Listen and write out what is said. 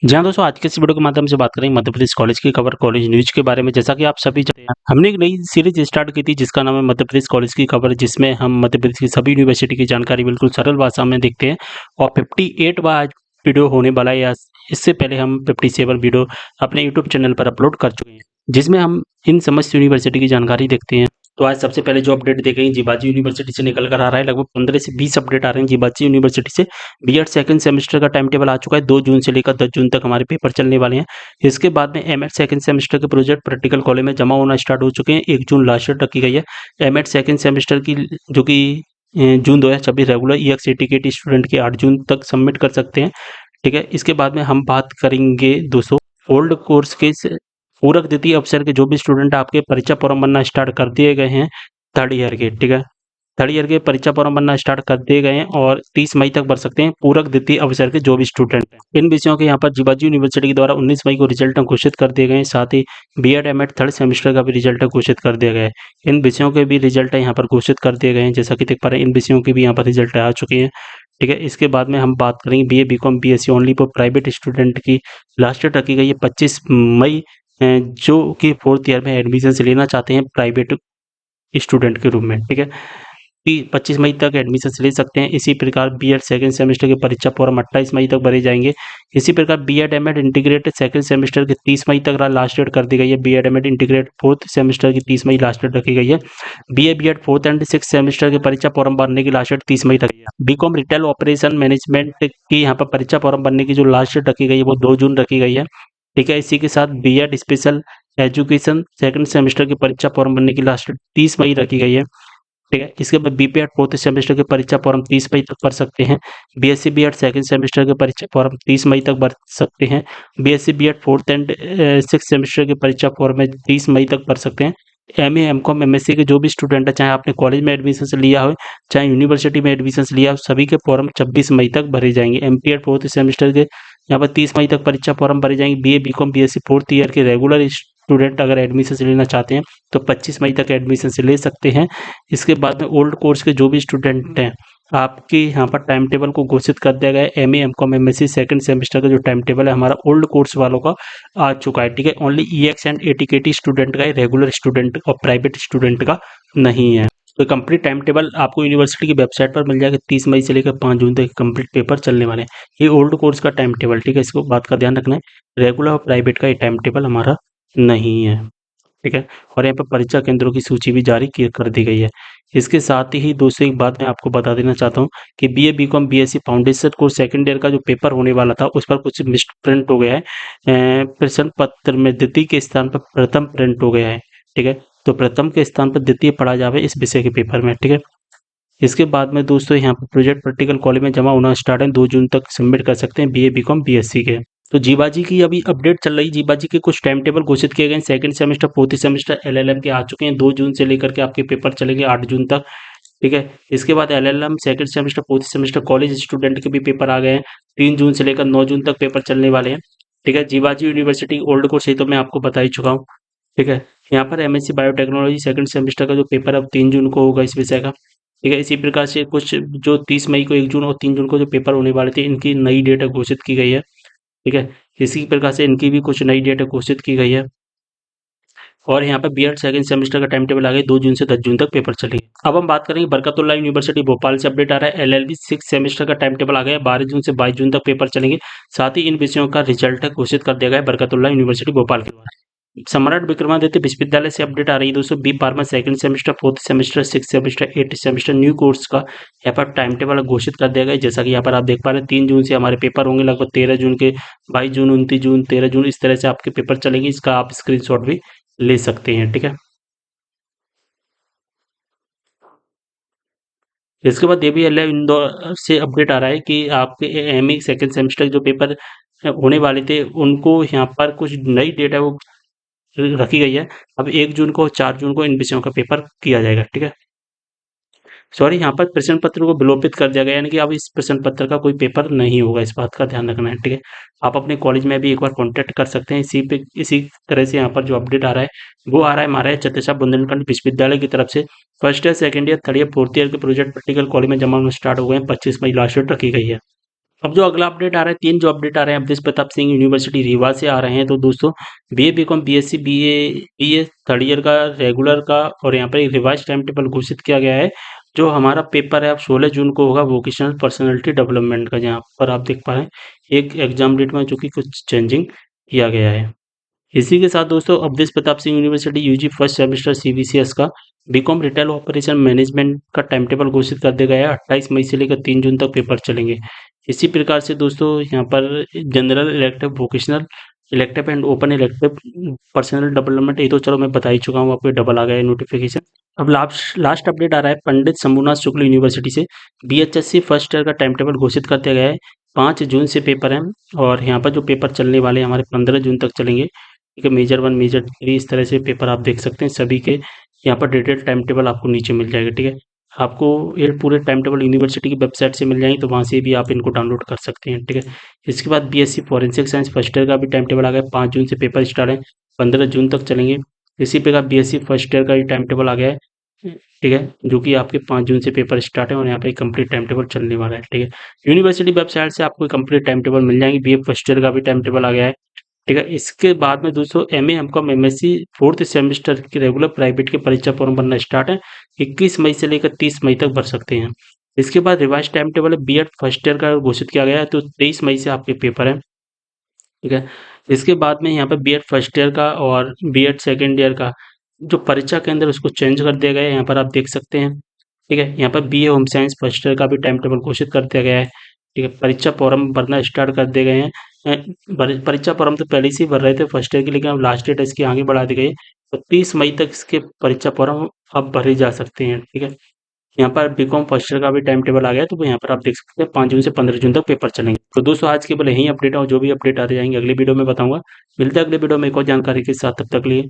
जी हाँ दोस्तों, आज के इस वीडियो के माध्यम से बात करेंगे मध्य प्रदेश कॉलेज की खबर, कॉलेज न्यूज के बारे में। जैसा कि आप सभी जानते हैं, हमने एक नई सीरीज स्टार्ट की थी जिसका नाम है मध्य प्रदेश कॉलेज की खबर, जिसमें हम मध्य प्रदेश की सभी यूनिवर्सिटी की जानकारी बिल्कुल सरल भाषा में देखते हैं। और 58वां आज वीडियो होने वाला है, या इससे पहले हम 57 वीडियो अपने यूट्यूब चैनल पर अपलोड कर चुके हैं, जिसमें हम इन समस्त यूनिवर्सिटी की जानकारी देखते हैं। तो आज सबसे पहले जो अपडेट देखेंगे जीबाजी यूनिवर्सिटी से निकल कर आ रहा है। लगभग 15 से 20 अपडेट आ रहे हैं जीबाजी यूनिवर्सिटी से। बीएड सेकंड सेमेस्टर का टाइम टेबल आ चुका है। 2 जून से लेकर 10 जून तक हमारे पेपर चलने वाले हैं। इसके बाद में एमएड सेकंड सेमेस्टर के प्रोजेक्ट प्रैक्टिकल कॉलेज में जमा होना स्टार्ट हो चुके हैं। 1 जून लास्ट डेट रखी गई है एमएड सेकंड सेमेस्टर की, जो कि जून 2026 रेगुलर ईएक्स एटीकेटी स्टूडेंट के 8 जून तक सबमिट कर सकते हैं। ठीक है, इसके बाद में हम बात करेंगे दोस्तों ओल्ड कोर्स के पूरक द्वितीय अवसर के जो भी स्टूडेंट आपके परीक्षा फॉर्म बनना स्टार्ट कर दिए गए हैं थर्ड ईयर के। ठीक है, थर्ड ईयर के परीक्षा फॉर्म बनना स्टार्ट कर दिए गए हैं और 30 मई तक भर सकते हैं पूरक द्वितीय अवसर के जो भी स्टूडेंट हैं। इन विषयों के यहाँ पर जीबाजी यूनिवर्सिटी के द्वारा 19 मई को रिजल्ट घोषित कर दिए गए हैं। साथ ही बीएड एमएड थर्ड सेमेस्टर का भी रिजल्ट घोषित कर दिया गया है। इन विषयों के भी रिजल्ट यहाँ पर घोषित कर दिए गए हैं। जैसा कि देख पा रहे हैं, इन विषयों के भी यहाँ पर रिजल्ट आ चुके हैं। ठीक है, इसके बाद में हम बात करेंगे B A B Com B Sc only for private student की लास्ट डेट रखी गई है 25 मई, जो कि फोर्थ ईयर में एडमिशन लेना चाहते हैं प्राइवेट स्टूडेंट के रूप में। ठीक है, 25 मई तक एडमिशन ले सकते हैं। इसी प्रकार बीएड सेकंड सेमेस्टर की परीक्षा फॉर्म 28 मई तक भरे जाएंगे। इसी प्रकार B Ed M Ed integrated second semester की 30 मई तक लास्ट डेट कर दी गई है। B Ed M Ed integrated fourth semester की 30 मई लास्ट डेट रखी गई है। B A B Ed fourth and six semester की परीक्षा फॉर्म भरने की लास्ट डेट 30 मई तक है। बीकॉम रिटेल ऑपरेशन मैनेजमेंट की यहाँ पर परीक्षा फॉर्म भरने की जो लास्ट डेट रखी गई है वो 2 जून रखी गई है। ठीक है, इसी के साथ B Ed special education second semester की परीक्षा फॉर्म भरने की लास्ट डेट 30 मई रखी गई है। ठीक है, इसके बाद बीपीएड फोर्थ सेमेस्टर की परीक्षा फॉर्म 30 मई तक भर सकते हैं। बीएससी बीएड सेकंड सेमेस्टर की परीक्षा फॉर्म 30 मई तक भर सकते हैं। B Sc B Ed fourth and six semester की परीक्षा फॉर्म 30 मई तक भर सकते हैं। एमए एमकॉम एमएससी के जो भी स्टूडेंट है, चाहे आपने कॉलेज में एडमिशन लिया हो चाहे यूनिवर्सिटी में एडमिशन लिया हो, सभी के फॉर्म 26 मई तक भरे जाएंगे। एमपीएड फोर्थ सेमेस्टर के यहाँ पर 30 मई तक परीक्षा फॉर्म भरे जाएंगे। B A B Com B Sc fourth year के रेगुलर स्टूडेंट अगर एडमिशन लेना चाहते हैं तो 25 मई तक एडमिशन ले सकते हैं। इसके बाद में ओल्ड कोर्स के जो भी स्टूडेंट हैं, आपके यहाँ पर टाइम टेबल को घोषित कर दिया गया है। M A M Com M Sc second semester का जो टाइम टेबल है हमारा ओल्ड कोर्स वालों का आ चुका है। ठीक है, only E X and A T K T student का है, रेगुलर स्टूडेंट और प्राइवेट स्टूडेंट का नहीं है। तो कंप्लीट टाइम टेबल आपको यूनिवर्सिटी की वेबसाइट पर मिल जाएगा। 30 मई से लेकर 5 जून तक कंप्लीट पेपर चलने वाले हैं। ये ओल्ड कोर्स का टाइम टेबल। ठीक है, इसको बात का ध्यान रखना है। रेगुलर और प्राइवेट का ये टाइम टेबल हमारा नहीं है। ठीक है, और यहाँ पर परीक्षा केंद्रों की सूची भी जारी कर दी गई है। इसके साथ ही दूसरी एक बात मैं आपको बता देना चाहता हूँ कि B A B Com B Sc foundation course second year का जो पेपर होने वाला था उस पर कुछ मिस प्रिंट हो गया है। प्रश्न पत्र में द्वितीय के स्थान पर प्रथम प्रिंट हो गया है। ठीक है, तो प्रथम के स्थान पर द्वितीय पढ़ा जावे इस विषय के पेपर में। ठीक है, इसके बाद में दोस्तों यहाँ पर प्रोजेक्ट प्रैक्टिकल कॉलेज में जमा होना स्टार्ट है। 2 जून तक सबमिट कर सकते हैं बीए बीकॉम बीएससी के। तो जीबाजी की अभी अपडेट चल रही। जीबाजी के कुछ टाइम टेबल घोषित किए गए। Second semester fourth semester LLM के आ चुके हैं। 2 जून से लेकर के आपके पेपर चलेंगे 8 जून तक। ठीक है, इसके बाद LLM second semester fourth semester college student के भी पेपर आ गए हैं। 3 जून से लेकर 9 जून तक पेपर चलने वाले हैं। ठीक है, जीबाजी यूनिवर्सिटी ओल्ड कोर्स है तो मैं आपको बता ही चुका हूँ। ठीक है, यहाँ पर एमएससी बायोटेक्नोलॉजी सेकंड सेमेस्टर का जो पेपर अब 3 जून को होगा इस विषय का। ठीक है, इसी प्रकार से कुछ जो 30 मई को 1 जून और 3 जून को जो पेपर होने वाले थे इनकी नई डेट घोषित की गई है। ठीक है, इसी प्रकार से इनकी भी कुछ नई डेट घोषित की गई है। और यहाँ पे बीएड सेकंड सेमेस्टर का टाइम टेबल आ गया। 2 जून से 10 जून तक पेपर चलेंगे। अब हम बात करेंगे बरकतुल्लाह यूनिवर्सिटी भोपाल से अपडेट आ रहा है। एलएलबी 6 सेमेस्टर का टाइम टेबल आ गया। 12 जून से 22 जून तक पेपर चलेंगे। साथ ही इन विषयों का रिजल्ट घोषित कर दिया गया है बरकतुल्लाह यूनिवर्सिटी भोपाल के द्वारा। सम्राट विक्रमादित्य विश्वविद्यालय से अपडेट आ रही है दोस्तों। B pharma second semester fourth semester six semester eight semester new course का यहाँ पर टाइम टेबल घोषित कर दिया गया है। जैसा कि यहाँ पर आप देख पा रहे हैं 3 जून से हमारे पेपर होंगे। लगभग 13 जून के 22 जून 29 जून 13 जून इस तरह से आपके पेपर चलेंगे। इसका आप स्क्रीनशॉट भी ले सकते हैं। ठीक है, इसके बाद DBLA इंदौर से अपडेट आ रहा है कि आपके एमए सेकंड सेमेस्टर जो पेपर होने वाले थे उनको यहाँ पर कुछ नई डेट है वो रखी गई है। अब 1 जून को 4 जून को इन विषयों का पेपर किया जाएगा। ठीक है, सॉरी, यहाँ पर प्रश्न पत्र को विलोपित कर दिया गया, यानी कि अब इस प्रश्न पत्र का कोई पेपर नहीं होगा। इस बात का ध्यान रखना है। ठीक है, आप अपने कॉलेज में भी एक बार कॉन्टैक्ट कर सकते हैं। इसी तरह से यहाँ पर जो अपडेट आ रहा है वो आ रहा है हमारे छत्रसाल बुंदेलखंड विश्वविद्यालय की तरफ से। First year second year third year fourth year के प्रोजेक्ट प्रैक्टिकल कॉलेज में जमा होना स्टार्ट हो गए हैं। 25 मई लास्ट डेट रखी गई है। अब जो अगला अपडेट आ रहा है, 3 जो अपडेट आ रहे हैं अवधेश प्रताप सिंह यूनिवर्सिटी रीवा से आ रहे हैं। तो दोस्तों B A B Com B Sc B A third year का रेगुलर का और यहाँ पर एक रिवाइज टाइम टेबल घोषित किया गया है। जो हमारा पेपर है अब 16 जून को होगा वोकेशनल पर्सनालिटी डेवलपमेंट का, जहाँ पर आप देख पा रहे हैं एक एग्जाम डेट में जो कि कुछ चेंजिंग किया गया है। इसी के साथ दोस्तों Awadhesh Pratap Singh university U G first semester C B C S का बीकॉम रिटेल ऑपरेशन मैनेजमेंट का टाइम टेबल घोषित कर दिया गया है। 28 मई से लेकर 3 जून तक पेपर चलेंगे। इसी प्रकार से दोस्तों यहाँ पर general elective vocational elective and open elective personal development ये तो चलो मैं बता ही चुका हूँ, आपको डबल आ गया है नोटिफिकेशन। अब लास्ट लास्ट अपडेट आ रहा है पंडित शंभुनाथ शुक्ल यूनिवर्सिटी से बीएचएससी फर्स्ट ईयर का टाइम टेबल घोषित कर दिया गया है। 5 जून से पेपर हैं और यहाँ पर जो पेपर चलने वाले हैं हमारे 15 जून तक चलेंगे। ठीक है, मेजर 1 मेजर 3 इस तरह से पेपर आप देख सकते हैं सभी के। यहाँ पर डिटेल टाइम टेबल आपको नीचे मिल जाएगा। ठीक है, आपको ये पूरे टाइम टेबल यूनिवर्सिटी की वेबसाइट से मिल जाएंगे, तो वहाँ से भी आप इनको डाउनलोड कर सकते हैं। ठीक है, इसके बाद BSc forensic science first year का भी टाइम टेबल आ गया। 5 जून से पेपर स्टार्ट है, 15 जून तक चलेंगे। इसी प्रकार बीएससी फर्स्ट ईयर का भी टाइम टेबल आ गया है। ठीक है, जो कि आपके 5 जून से पेपर स्टार्ट है और यहाँ पे कंप्लीट टाइम टेबल चलने वाला है। ठीक है, यूनिवर्सिटी वेबसाइट से आपको कंप्लीट टाइम टेबल मिल जाएंगे। बीए फर्स्ट ईयर का भी टाइम टेबल आ गया है। ठीक है, इसके बाद में दोस्तों M A M Com M Sc fourth semester के रेगुलर प्राइवेट के परीक्षा फॉर्म भरना स्टार्ट है। 21 मई से लेकर 30 मई तक भर सकते हैं। इसके बाद रिवाइज टाइम टेबल है बीएड फर्स्ट ईयर का घोषित किया गया है, तो 23 मई से आपके पेपर है। ठीक है, इसके बाद में यहाँ पे बीएड फर्स्ट ईयर का और बीएड सेकेंड ईयर का जो परीक्षा केंद्र उसको चेंज कर दिया गया है, यहाँ पर आप देख सकते हैं। ठीक है, यहाँ पर BA home science first year का भी टाइम टेबल घोषित कर दिया गया है। ठीक है, परीक्षा फॉर्म भरना स्टार्ट कर दिए गए हैं। परीक्षा फॉर्म तो पहले से ही भर रहे थे फर्स्ट ईयर की, लेकिन अब लास्ट डेट इसकी आगे बढ़ा दी गई है। तो 30 मई तक इसके परीक्षा फॉर्म अब भरे जा सकते हैं। ठीक है, यहाँ पर बीकॉम फर्स्ट ईयर का भी टाइम टेबल आ गया है, तो यहाँ पर आप देख सकते हैं 5 जून से 15 जून तक पेपर चलेंगे। तो दोस्तों आज केवल यही अपडेट है और जो भी अपडेट आते जाएंगे अगले वीडियो में बताऊंगा। मिलते हैं अगले वीडियो में एक और जानकारी के साथ, तब तक लिए